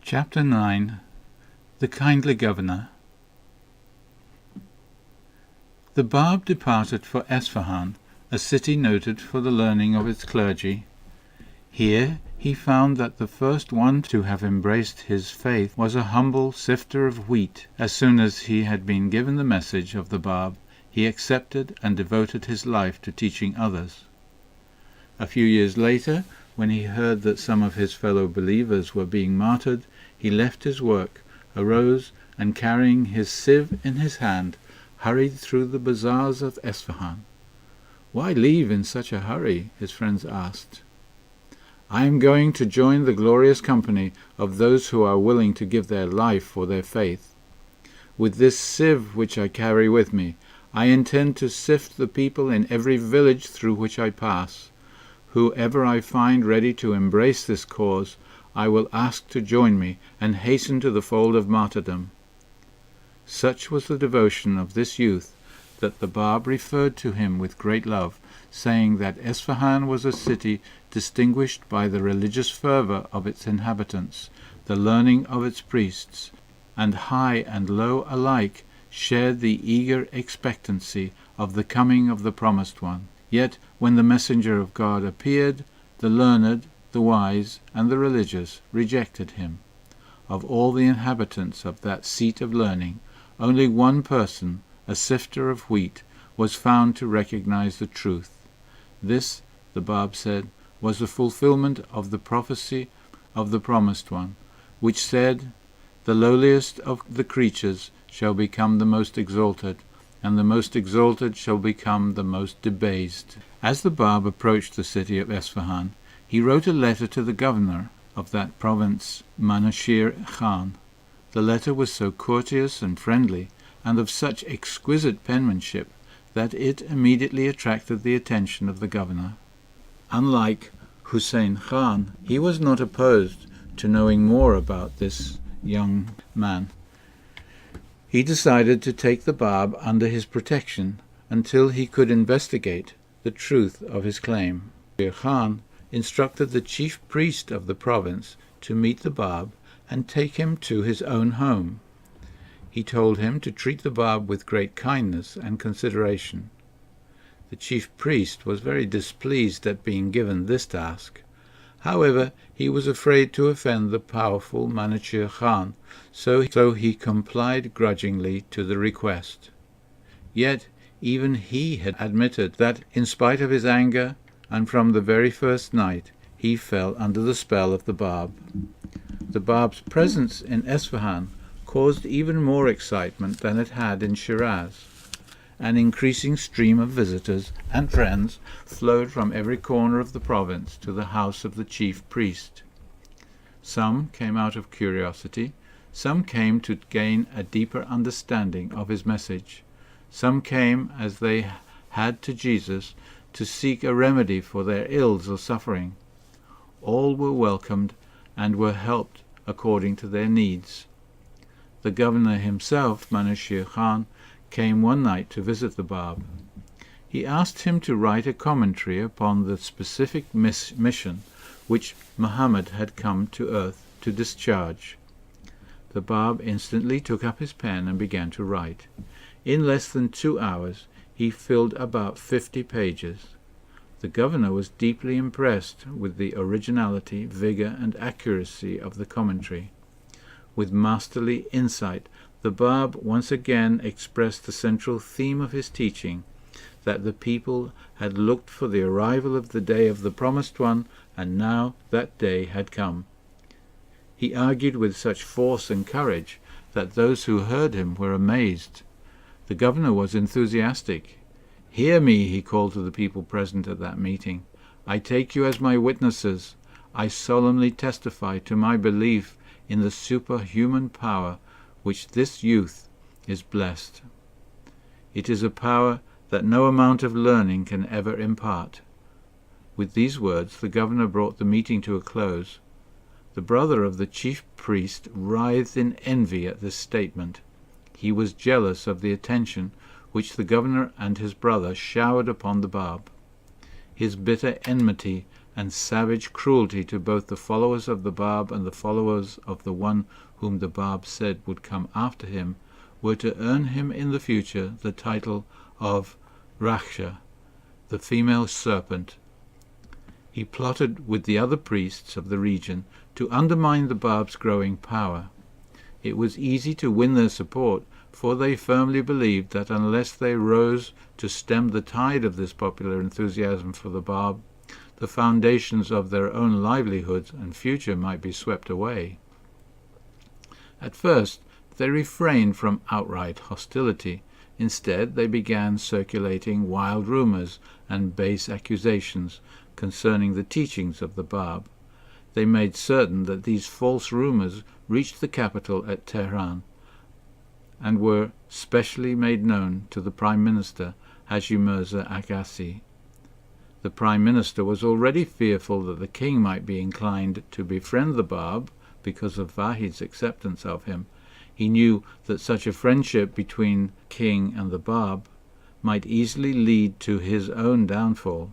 Chapter 9. The Kindly Governor. The Bab departed for Esfahan, a city noted for the learning of its clergy. Here he found that the first one to have embraced his faith was a humble sifter of wheat. As soon as he had been given the message of the Bab, he accepted and devoted his life to teaching others. A few years later, when he heard that some of his fellow believers were being martyred, he left his work, arose, and carrying his sieve in his hand, hurried through the bazaars of Esfahan. "Why leave in such a hurry?" his friends asked. "I am going to join the glorious company of those who are willing to give their life for their faith. With this sieve which I carry with me, I intend to sift the people in every village through which I pass. Whoever I find ready to embrace this cause, I will ask to join me and hasten to the fold of martyrdom." Such was the devotion of this youth that the Bab referred to him with great love, saying that Esfahan was a city distinguished by the religious fervor of its inhabitants, the learning of its priests, and high and low alike shared the eager expectancy of the coming of the Promised One. Yet when the messenger of God appeared, the learned, the wise, and the religious rejected him. Of all the inhabitants of that seat of learning, only one person, a sifter of wheat, was found to recognize the truth. This, the Bab said, was the fulfillment of the prophecy of the Promised One, which said, "The lowliest of the creatures shall become the most exalted, and the most exalted shall become the most debased." As the Bab approached the city of Esfahan, he wrote a letter to the governor of that province, Manashir Khan. The letter was so courteous and friendly, and of such exquisite penmanship, that it immediately attracted the attention of the governor. Unlike Hussein Khan, he was not opposed to knowing more about this young man. He decided to take the Bab under his protection until he could investigate the truth of his claim. Khan instructed the chief priest of the province to meet the Bab and take him to his own home. He told him to treat the Bab with great kindness and consideration. The chief priest was very displeased at being given this task. However, he was afraid to offend the powerful Manachir Khan, so he complied grudgingly to the request. Yet even he had admitted that, in spite of his anger, and from the very first night, he fell under the spell of the Bab. The Bab's presence in Esfahan caused even more excitement than it had in Shiraz. An increasing stream of visitors and friends flowed from every corner of the province to the house of the chief priest. Some came out of curiosity, some came to gain a deeper understanding of his message, some came, as they had to Jesus, to seek a remedy for their ills or suffering. All were welcomed and were helped according to their needs. The governor himself, Manashir Khan, came one night to visit the Bab. He asked him to write a commentary upon the specific mission which Muhammad had come to earth to discharge. The Bab instantly took up his pen and began to write. In less than 2 hours he filled about 50 pages. The governor was deeply impressed with the originality, vigor, and accuracy of the commentary. With masterly insight, the Bab once again expressed the central theme of his teaching, that the people had looked for the arrival of the day of the Promised One, and now that day had come. He argued with such force and courage that those who heard him were amazed. The governor was enthusiastic. "Hear me," he called to the people present at that meeting. "I take you as my witnesses. I solemnly testify to my belief in the superhuman power which this youth is blessed. It is a power that no amount of learning can ever impart." With these words the governor brought the meeting to a close. The brother of the chief priest writhed in envy at this statement. He was jealous of the attention which the governor and his brother showered upon the Bab. His bitter enmity and savage cruelty to both the followers of the Bab and the followers of the one whom the Bab said would come after him, were to earn him in the future the title of Raksha, the female serpent. He plotted with the other priests of the region to undermine the Bab's growing power. It was easy to win their support, for they firmly believed that unless they rose to stem the tide of this popular enthusiasm for the Bab, the foundations of their own livelihoods and future might be swept away. At first, they refrained from outright hostility. Instead, they began circulating wild rumors and base accusations concerning the teachings of the Bab. They made certain that these false rumors reached the capital at Tehran, and were specially made known to the Prime Minister, Haji Mirza Agassi. The Prime Minister was already fearful that the king might be inclined to befriend the Bab because of Vahid's acceptance of him. He knew that such a friendship between king and the Bab might easily lead to his own downfall.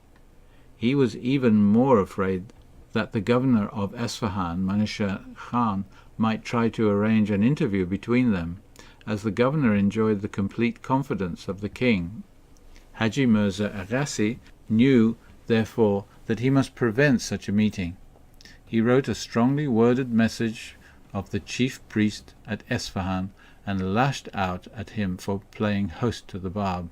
He was even more afraid that the governor of Esfahan, Manasher Khan, might try to arrange an interview between them, as the governor enjoyed the complete confidence of the king. Haji Mirza Agassi knew, therefore, that he must prevent such a meeting. He wrote a strongly worded message of the chief priest at Esfahan and lashed out at him for playing host to the Bab.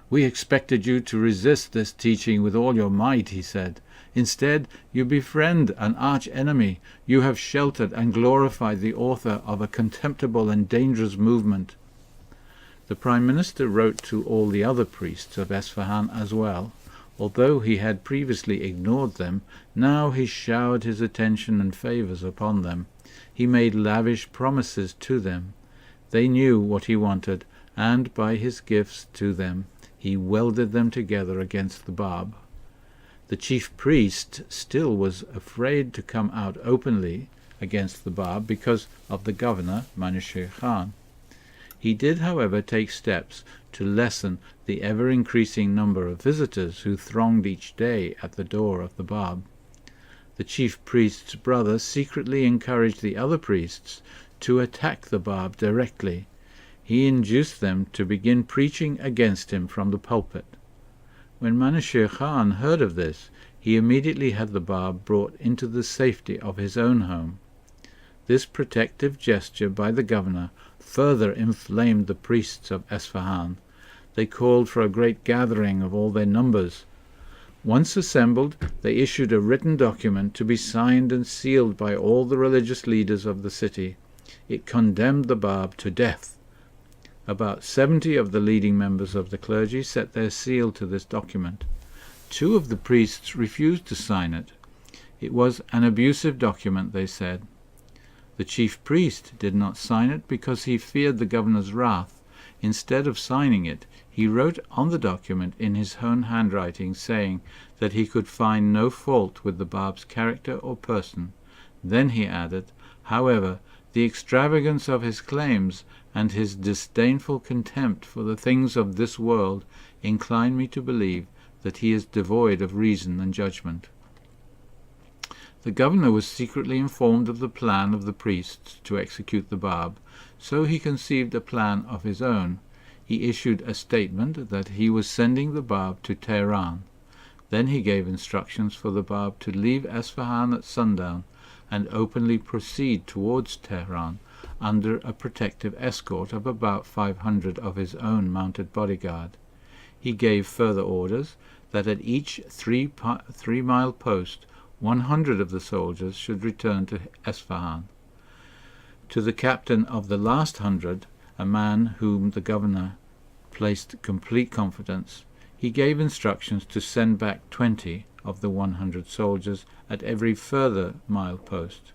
"We expected you to resist this teaching with all your might," he said. "Instead, you befriend an arch-enemy. You have sheltered and glorified the author of a contemptible and dangerous movement." The Prime Minister wrote to all the other priests of Esfahan as well. Although he had previously ignored them, now he showered his attention and favours upon them. He made lavish promises to them. They knew what he wanted, and by his gifts to them he welded them together against the Bab. The chief priest still was afraid to come out openly against the Bab because of the governor, Manasher Khan. He did, however, take steps to lessen the ever-increasing number of visitors who thronged each day at the door of the Bab. The chief priest's brother secretly encouraged the other priests to attack the Bab directly. He induced them to begin preaching against him from the pulpit. When Manasher Khan heard of this, he immediately had the Bab brought into the safety of his own home. This protective gesture by the governor further inflamed the priests of Esfahan. They called for a great gathering of all their numbers. Once assembled, they issued a written document to be signed and sealed by all the religious leaders of the city. It condemned the Bab to death. About 70 of the leading members of the clergy set their seal to this document. 2 of the priests refused to sign it. It was an abusive document, they said. The chief priest did not sign it because he feared the governor's wrath. Instead of signing it, he wrote on the document in his own handwriting, saying that he could find no fault with the Bab's character or person. Then he added, "However, the extravagance of his claims and his disdainful contempt for the things of this world incline me to believe that he is devoid of reason and judgment." The governor was secretly informed of the plan of the priests to execute the Bab, so he conceived a plan of his own. He issued a statement that he was sending the Bab to Tehran. Then he gave instructions for the Bab to leave Esfahan at sundown and openly proceed towards Tehran under a protective escort of about 500 of his own mounted bodyguard. He gave further orders that at each 3-mile post 100 of the soldiers should return to Esfahan. To the captain of the last 100, a man whom the governor placed complete confidence, he gave instructions to send back 20 of the 100 soldiers at every further milepost.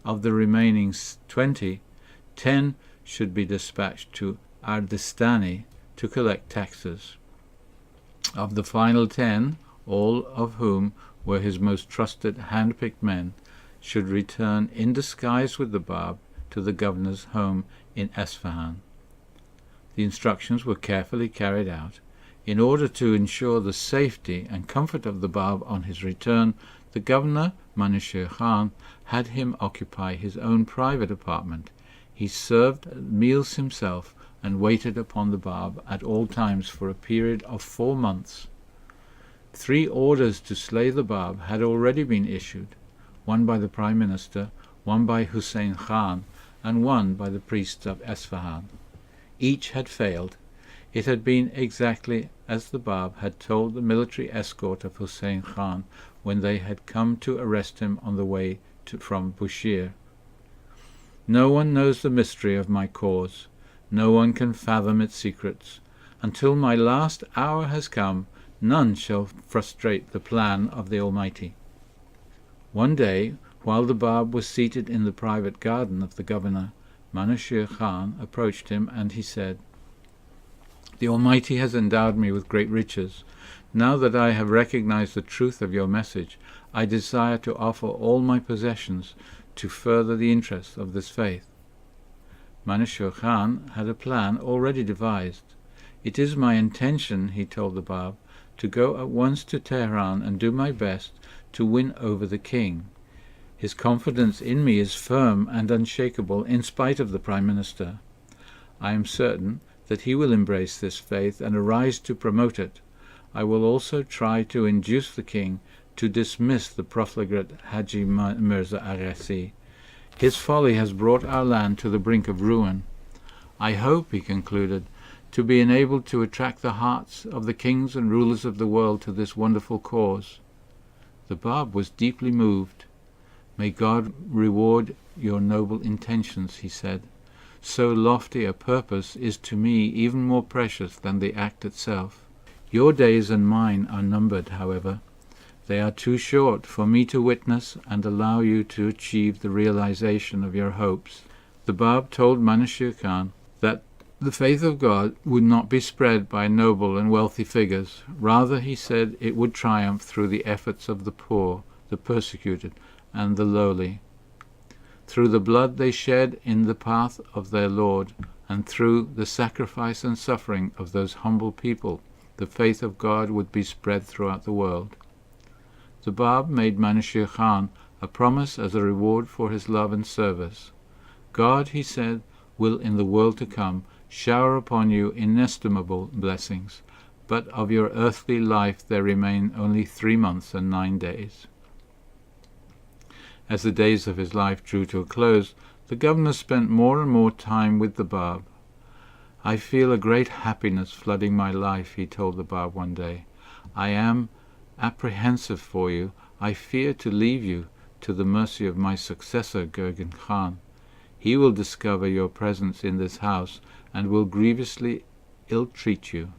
Of the remaining 20, 10 should be dispatched to Ardistani to collect taxes. Of the final 10, all of whom were his most trusted hand-picked men, should return in disguise with the Bab to the governor's home in Esfahan. The instructions were carefully carried out. In order to ensure the safety and comfort of the Bab on his return, The governor, Manushir Khan, had him occupy his own private apartment. He served meals himself and waited upon the Bab at all times for a period of 4 months. 3 orders to slay the Bab had already been issued, one by the Prime Minister, one by Hussein Khan, and one by the priests of Esfahan. Each had failed. It had been exactly as the Bab had told the military escort of Hussein Khan when they had come to arrest him on the way from Bushir. No one knows the mystery of my cause. No one can fathom its secrets. Until my last hour has come, none shall frustrate the plan of the Almighty. One day, while the Bab was seated in the private garden of the governor, Manushir Khan approached him, and he said, "The Almighty has endowed me with great riches. Now that I have recognized the truth of your message, I desire to offer all my possessions to further the interests of this faith." Manushir Khan had a plan already devised. "It is my intention," he told the Bab, "to go at once to Tehran and do my best to win over the king. His confidence in me is firm and unshakable in spite of the Prime Minister. I am certain that he will embrace this faith and arise to promote it. I will also try to induce the king to dismiss the profligate Haji Mirza Aghassi. His folly has brought our land to the brink of ruin. I hope," he concluded, "to be enabled to attract the hearts of the kings and rulers of the world to this wonderful cause." The Bab was deeply moved. "May God reward your noble intentions," he said. "So lofty a purpose is to me even more precious than the act itself. Your days and mine are numbered, however. They are too short for me to witness and allow you to achieve the realization of your hopes." The Bab told Manushir Khan that the faith of God would not be spread by noble and wealthy figures. Rather, he said, it would triumph through the efforts of the poor, the persecuted, and the lowly. Through the blood they shed in the path of their Lord, and through the sacrifice and suffering of those humble people, the faith of God would be spread throughout the world. The Bab made Manushir Khan a promise as a reward for his love and service. "God," he said, "will in the world to come shower upon you inestimable blessings, but of your earthly life there remain only 3 months and 9 days." As the days of his life drew to a close, the governor spent more and more time with the Bab. "I feel a great happiness flooding my life," he told the Bab one day. "I am apprehensive for you. I fear to leave you to the mercy of my successor, Gurgan Khan. He will discover your presence in this house and will grievously ill-treat you."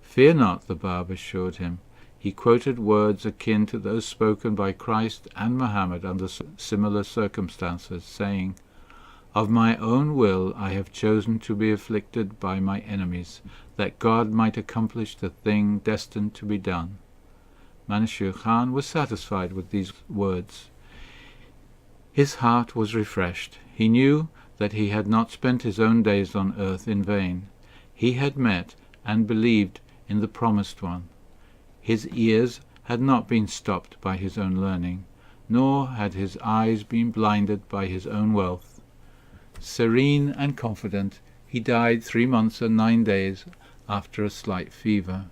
"Fear not," the Bab assured him. He quoted words akin to those spoken by Christ and Muhammad under similar circumstances, saying, "Of my own will I have chosen to be afflicted by my enemies, that God might accomplish the thing destined to be done." Manushir Khan was satisfied with these words. His heart was refreshed. He knew that he had not spent his own days on earth in vain. He had met and believed in the Promised One. His ears had not been stopped by his own learning, nor had his eyes been blinded by his own wealth. Serene and confident, he died 3 months and 9 days after a slight fever.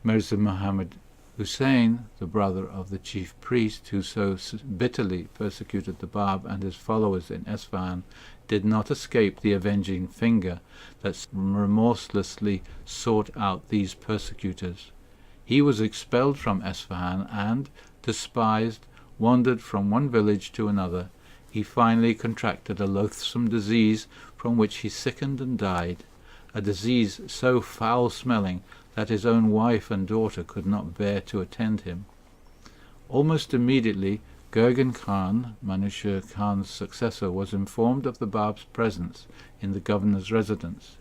Mirza Muhammad Hussein, the brother of the chief priest who so bitterly persecuted the Bab and his followers in Esfahan, did not escape the avenging finger that remorselessly sought out these persecutors. He was expelled from Esfahan and, despised, wandered from one village to another. He finally contracted a loathsome disease from which he sickened and died, a disease so foul-smelling that his own wife and daughter could not bear to attend him. Almost immediately, Gurgan Khan, Manushir Khan's successor, was informed of the Bab's presence in the governor's residence.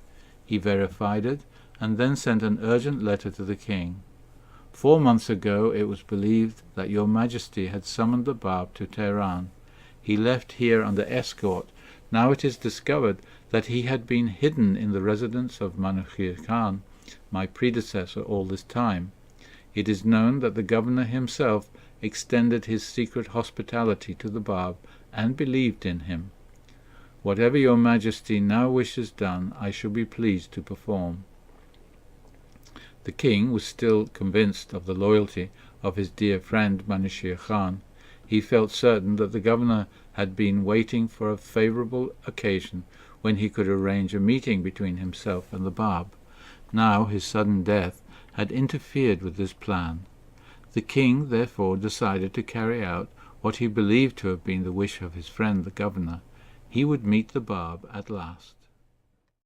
He verified it, and then sent an urgent letter to the king. 4 months ago it was believed that your Majesty had summoned the Bab to Tehran. He left here under escort. Now it is discovered that he had been hidden in the residence of Manushir Khan, my predecessor, all this time. It is known that the governor himself extended his secret hospitality to the Bab and believed in him. Whatever your majesty now wishes done, I shall be pleased to perform." The king was still convinced of the loyalty of his dear friend Manushir Khan. He felt certain that the governor had been waiting for a favourable occasion when he could arrange a meeting between himself and the Bab. Now his sudden death had interfered with this plan. The king therefore decided to carry out what he believed to have been the wish of his friend the governor. He would meet the Bab at last.